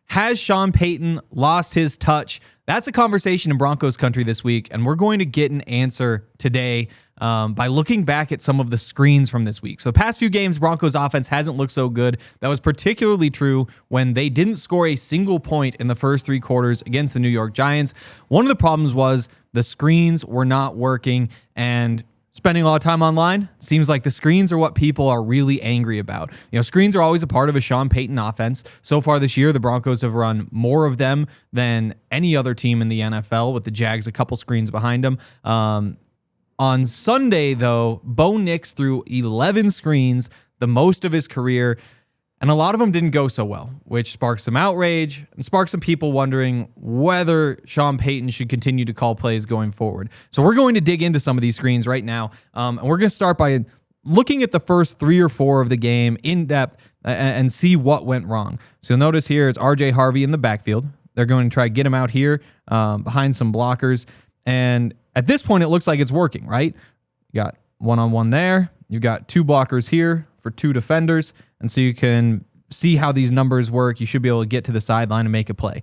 Has Sean Payton lost his touch? That's a conversation in Broncos country this week, and we're going to get an answer today by looking back at some of the screens from this week. So the past few games, Broncos offense hasn't looked so good. That was particularly true when they didn't score a single point in the first three quarters against the New York Giants. One of the problems was the screens were not working, and spending a lot of time online, seems like the screens are what people are really angry about. Screens are always a part of a Sean Payton offense. So far this year, the Broncos have run more of them than any other team in the NFL, with the Jags a couple screens behind them. On Sunday, though, Bo Nix threw 11 screens, the most of his career, and a lot of them didn't go so well, which sparked some outrage and sparked some people wondering whether Sean Payton should continue to call plays going forward. So we're going to dig into some of these screens right now, and we're going to start by looking at the first 3 or 4 of the game in depth and see what went wrong. So you'll notice here it's RJ Harvey in the backfield. They're going to try to get him out here behind some blockers, and at this point it looks like it's working, right? You got one-on-one there. You got 2 blockers here for 2 defenders. And so you can see how these numbers work. You should be able to get to the sideline and make a play.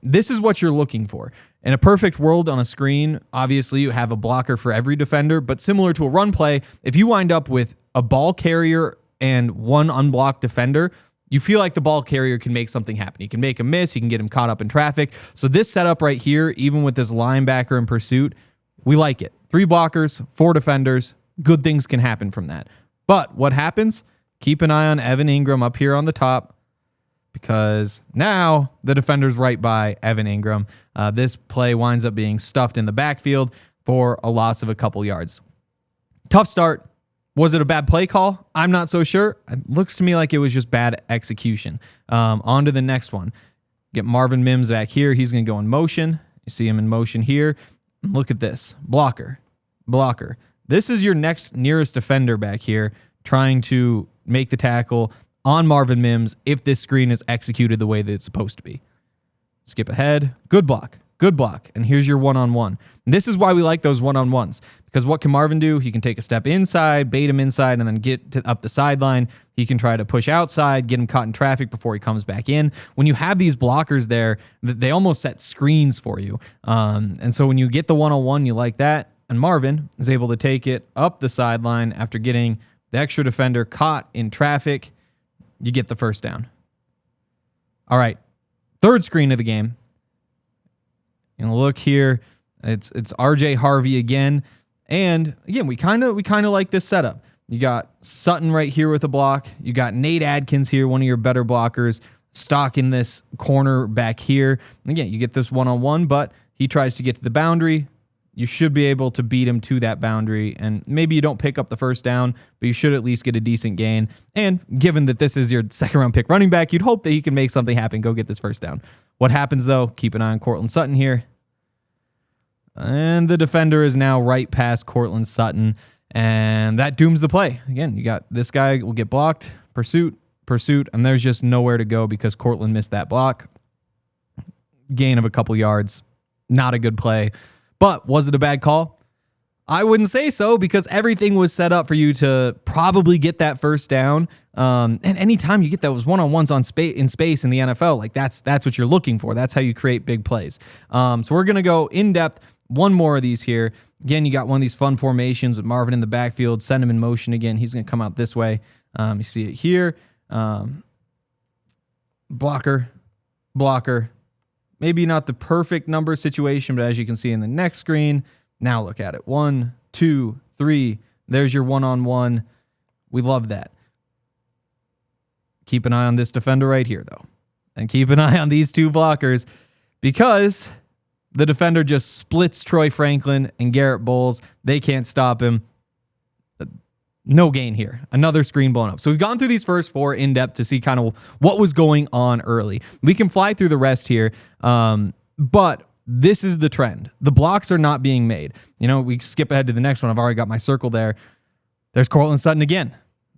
This is what you're looking for. In a perfect world on a screen, obviously you have a blocker for every defender, but similar to a run play, if you wind up with a ball carrier and 1 unblocked defender, you feel like the ball carrier can make something happen. He can make a miss. He can get him caught up in traffic. So this setup right here, even with this linebacker in pursuit, we like it. 3 blockers, 4 defenders. Good things can happen from that. But what happens? Keep an eye on Evan Ingram up here on the top, because now the defender's right by Evan Ingram. This play winds up being stuffed in the backfield for a loss of a couple yards. Tough start. Was it a bad play call? I'm not so sure. It looks to me like it was just bad execution. On to the next one. Get Marvin Mims back here. He's going to go in motion. You see him in motion here. Look at this. Blocker. This is your next nearest defender back here trying to make the tackle on Marvin Mims if this screen is executed the way that it's supposed to be. Skip ahead. Good block. And here's your one-on-one. And this is why we like those one-on-ones, because what can Marvin do? He can take a step inside, bait him inside, and then get up the sideline. He can try to push outside, get him caught in traffic before he comes back in. When you have these blockers there, they almost set screens for you. And so when you get the one-on-one, you like that. And Marvin is able to take it up the sideline after getting the extra defender caught in traffic. You get the first down. All right, third screen of the game. And look here, it's RJ Harvey again. And again, we kind of like this setup. You got Sutton right here with a block. You got Nate Adkins here, one of your better blockers, stock in this corner back here. And again, you get this one-on-one, but he tries to get to the boundary. You should be able to beat him to that boundary, and maybe you don't pick up the first down, but you should at least get a decent gain. And given that this is your second-round pick running back, you'd hope that he can make something happen, go get this first down. What happens, though? Keep an eye on Cortland Sutton here. And the defender is now right past Cortland Sutton, and that dooms the play. Again, you got this guy will get blocked, pursuit, and there's just nowhere to go because Cortland missed that block. Gain of a couple yards. Not a good play. But was it a bad call? I wouldn't say so, because everything was set up for you to probably get that first down. And anytime you get those one-on-ones in space in the NFL, like that's what you're looking for. That's how you create big plays. So we're going to go in depth. One more of these here. Again, you got one of these fun formations with Marvin in the backfield. Send him in motion again. He's going to come out this way. You see it here. Blocker. Maybe not the perfect number situation, but as you can see in the next screen, now look at it. 1, 2, 3. There's your one-on-one. We love that. Keep an eye on this defender right here, though. And keep an eye on these 2 blockers, because the defender just splits Troy Franklin and Garrett Bowles. They can't stop him. No gain here. Another screen blown up. So we've gone through these first 4 in depth to see kind of what was going on early. We can fly through the rest here, but this is the trend. The blocks are not being made. We skip ahead to the next one. I've already got my circle there. There's Cortland Sutton again.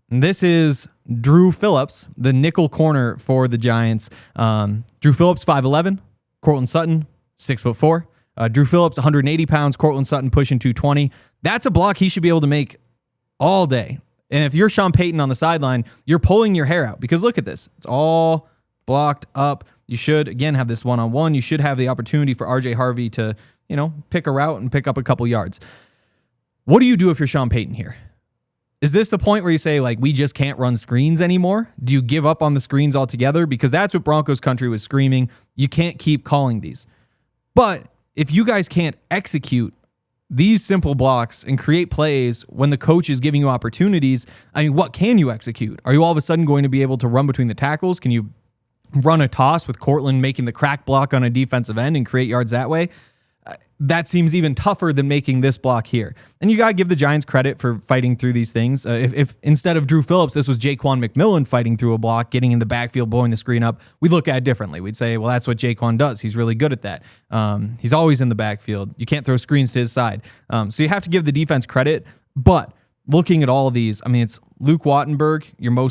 And this is Drew Phillips, the nickel corner for the Giants. Drew Phillips, 5'11". Cortland Sutton, 6'4". Drew Phillips, 180 pounds. Cortland Sutton pushing 220. That's a block he should be able to make all day. And if you're Sean Payton on the sideline, you're pulling your hair out, because look at this. It's all blocked up. You should, again, have this one-on-one. You should have the opportunity for RJ Harvey to, pick a route and pick up a couple yards. What do you do if you're Sean Payton here? Is this the point where you say, we just can't run screens anymore? Do you give up on the screens altogether? Because that's what Broncos country was screaming. You can't keep calling these. But if you guys can't execute these simple blocks and create plays when the coach is giving you opportunities, what can you execute? Are you all of a sudden going to be able to run between the tackles? Can you run a toss with Cortland making the crack block on a defensive end and create yards that way? That seems even tougher than making this block here. And you got to give the Giants credit for fighting through these things. If instead of Drew Phillips, this was Jaquan McMillan fighting through a block, getting in the backfield, blowing the screen up, we'd look at it differently. We'd say, well, that's what Jaquan does. He's really good at that. He's always in the backfield. You can't throw screens to his side. So you have to give the defense credit. But looking at all of these, it's Luke Wattenberg, your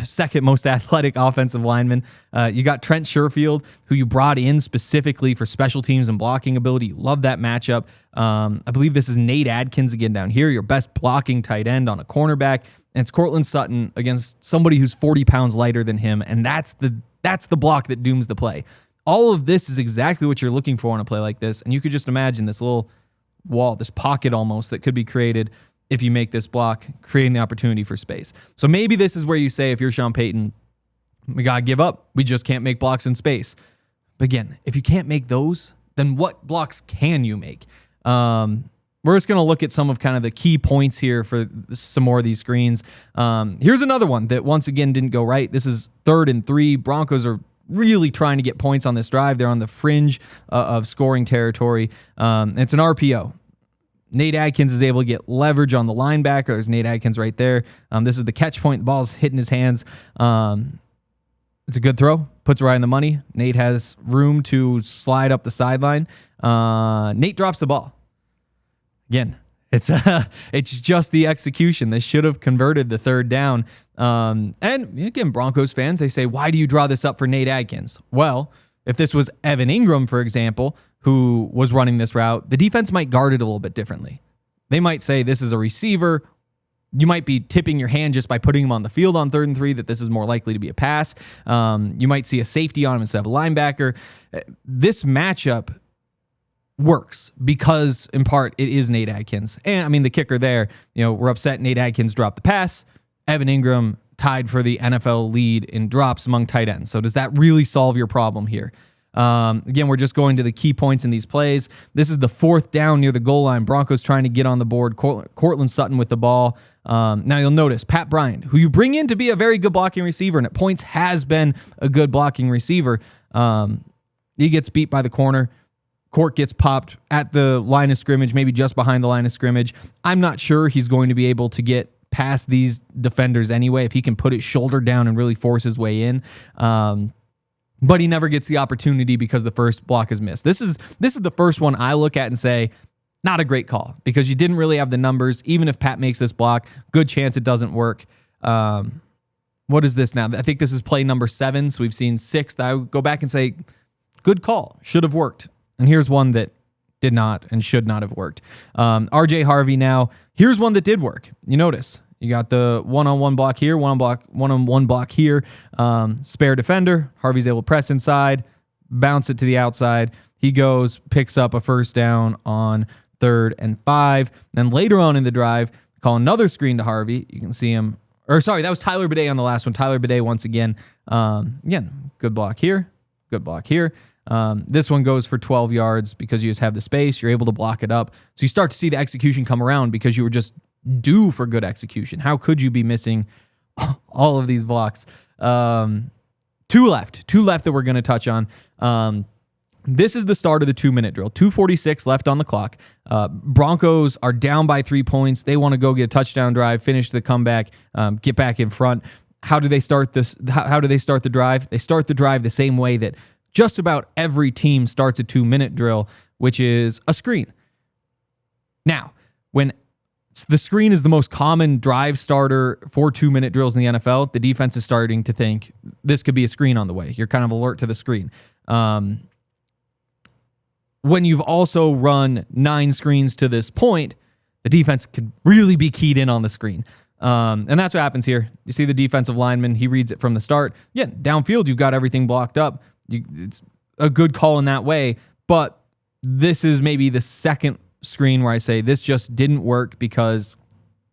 second most athletic offensive lineman. You got Trent Sherfield, who you brought in specifically for special teams and blocking ability. You love that matchup. I believe this is Nate Adkins again down here, your best blocking tight end on a cornerback. And it's Cortland Sutton against somebody who's 40 pounds lighter than him. And that's the block that dooms the play. All of this is exactly what you're looking for in a play like this. And you could just imagine this little wall, this pocket almost that could be created if you make this block, creating the opportunity for space. So maybe this is where you say, if you're Sean Payton, we got to give up. We just can't make blocks in space. But again, if you can't make those, then what blocks can you make? We're just going to look at some of kind of the key points here for some more of these screens. Here's another one that once again didn't go right. This is 3rd and 3. Broncos are really trying to get points on this drive. They're on the fringe of scoring territory. It's an RPO. Nate Adkins is able to get leverage on the linebacker. There's Nate Adkins right there. This is the catch point. The ball's hitting his hands. It's a good throw. Puts it right in the money. Nate has room to slide up the sideline. Nate drops the ball. Again, it's just the execution. They should have converted the 3rd down. And again, Broncos fans, they say, why do you draw this up for Nate Adkins? Well, if this was Evan Ingram, for example, who was running this route, the defense might guard it a little bit differently. They might say this is a receiver. You might be tipping your hand just by putting him on the field on 3rd and 3 that this is more likely to be a pass. You might see a safety on him instead of a linebacker. This matchup works because, in part, it is Nate Adkins. And, the kicker there, we're upset Nate Adkins dropped the pass. Evan Ingram tied for the NFL lead in drops among tight ends. So does that really solve your problem here? Again, we're just going to the key points in these plays. This is the 4th down near the goal line. Broncos trying to get on the board. Cortland Sutton with the ball. Now you'll notice Pat Bryant, who you bring in to be a very good blocking receiver, and at points has been a good blocking receiver. He gets beat by the corner. Court gets popped at the line of scrimmage, maybe just behind the line of scrimmage. I'm not sure he's going to be able to get past these defenders anyway if he can put his shoulder down and really force his way in. But he never gets the opportunity because the first block is missed. This is the first one I look at and say, not a great call because you didn't really have the numbers. Even if Pat makes this block, good chance it doesn't work. What is this now? I think this is play number 7, so we've seen 6th. I would go back and say, good call, should have worked. And here's one that did not and should not have worked. RJ Harvey now. Here's one that did work. You notice. You got the one-on-one block here, one-on-one block here. Spare defender. Harvey's able to press inside, bounce it to the outside. He goes, picks up a 1st down on 3rd and 5. Then later on in the drive, call another screen to Harvey. You can see him. Or sorry, that was Tyler Bidet on the last one. Tyler Bidet once again. Again, good block here. Good block here. This one goes for 12 yards because you just have the space. You're able to block it up. So you start to see the execution come around because you were just due for good execution. How could you be missing all of these blocks? 2 left that we're going to touch on. This is the start of the 2-minute drill. 2:46 left on the clock. Broncos are down by 3 points. They want to go get a touchdown drive, finish the comeback, get back in front. How do they start this? How do they start the drive? They start the drive the same way that just about every team starts a 2-minute drill, which is a screen. Now, when the screen is the most common drive starter for 2-minute drills in the NFL, the defense is starting to think this could be a screen on the way. You're kind of alert to the screen. When you've also run 9 screens to this point, the defense could really be keyed in on the screen. And that's what happens here. You see the defensive lineman, he reads it from the start. Yeah, downfield, you've got everything blocked up. it's a good call in that way. But this is maybe the second screen where I say this just didn't work because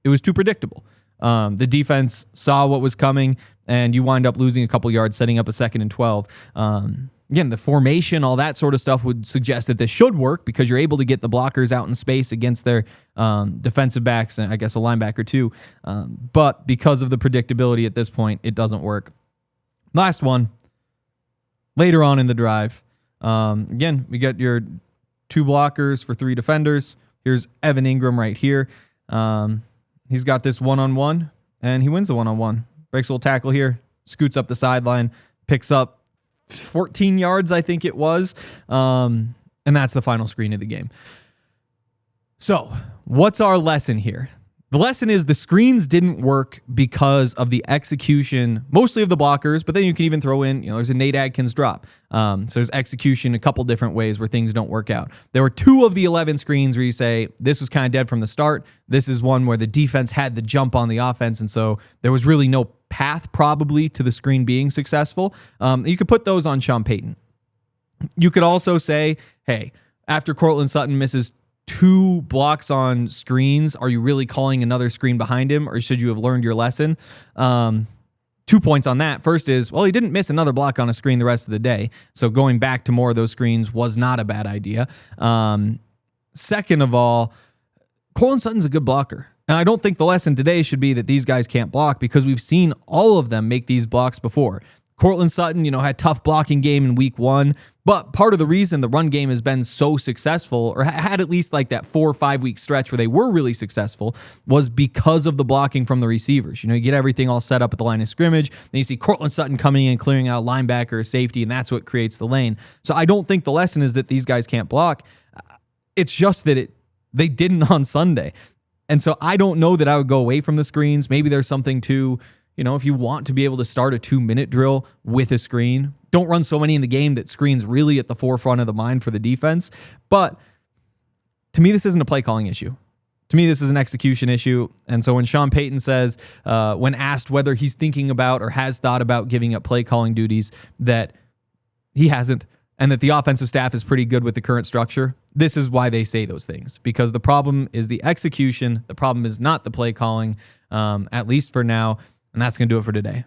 it was too predictable. The defense saw what was coming, and you wind up losing a couple yards, setting up a 2nd and 12. Again, the formation, all that sort of stuff would suggest that this should work because you're able to get the blockers out in space against their defensive backs and I guess a linebacker too. But because of the predictability at this point, it doesn't work. Last one, later on in the drive. Again, we got your 2 blockers for 3 defenders. Here's Evan Ingram right here. He's got this one-on-one, and he wins the one-on-one. Breaks a little tackle here, scoots up the sideline, picks up 14 yards, I think it was. And that's the final screen of the game. So what's our lesson here? The lesson is the screens didn't work because of the execution, mostly of the blockers, but then you can even throw in, there's a Nate Adkins drop. So there's execution a couple different ways where things don't work out. There were 2 of the 11 screens where you say, this was kind of dead from the start. This is one where the defense had the jump on the offense, and so there was really no path probably to the screen being successful. You could put those on Sean Payton. You could also say, hey, after Cortland Sutton misses 2 blocks on screens, are you really calling another screen behind him, or should you have learned your lesson? 2 points on that. First is, well, he didn't miss another block on a screen the rest of the day, so going back to more of those screens was not a bad idea. Second of all, Cortland Sutton's a good blocker. And I don't think the lesson today should be that these guys can't block because we've seen all of them make these blocks before. Cortland Sutton, had tough blocking game in week 1, but part of the reason the run game has been so successful, or had at least like that 4 or 5 week stretch where they were really successful, was because of the blocking from the receivers. You get everything all set up at the line of scrimmage, then you see Cortland Sutton coming in, clearing out a linebacker or safety, and that's what creates the lane. So I don't think the lesson is that these guys can't block. It's just that they didn't on Sunday. And so I don't know that I would go away from the screens. Maybe there's something to, if you want to be able to start a 2-minute drill with a screen, don't run so many in the game that screens really at the forefront of the mind for the defense. But to me, this isn't a play calling issue. To me, this is an execution issue. And so when Sean Payton says, when asked whether he's thinking about or has thought about giving up play calling duties, that he hasn't, and that the offensive staff is pretty good with the current structure, this is why they say those things. Because the problem is the execution. The problem is not the play calling, at least for now. And that's going to do it for today.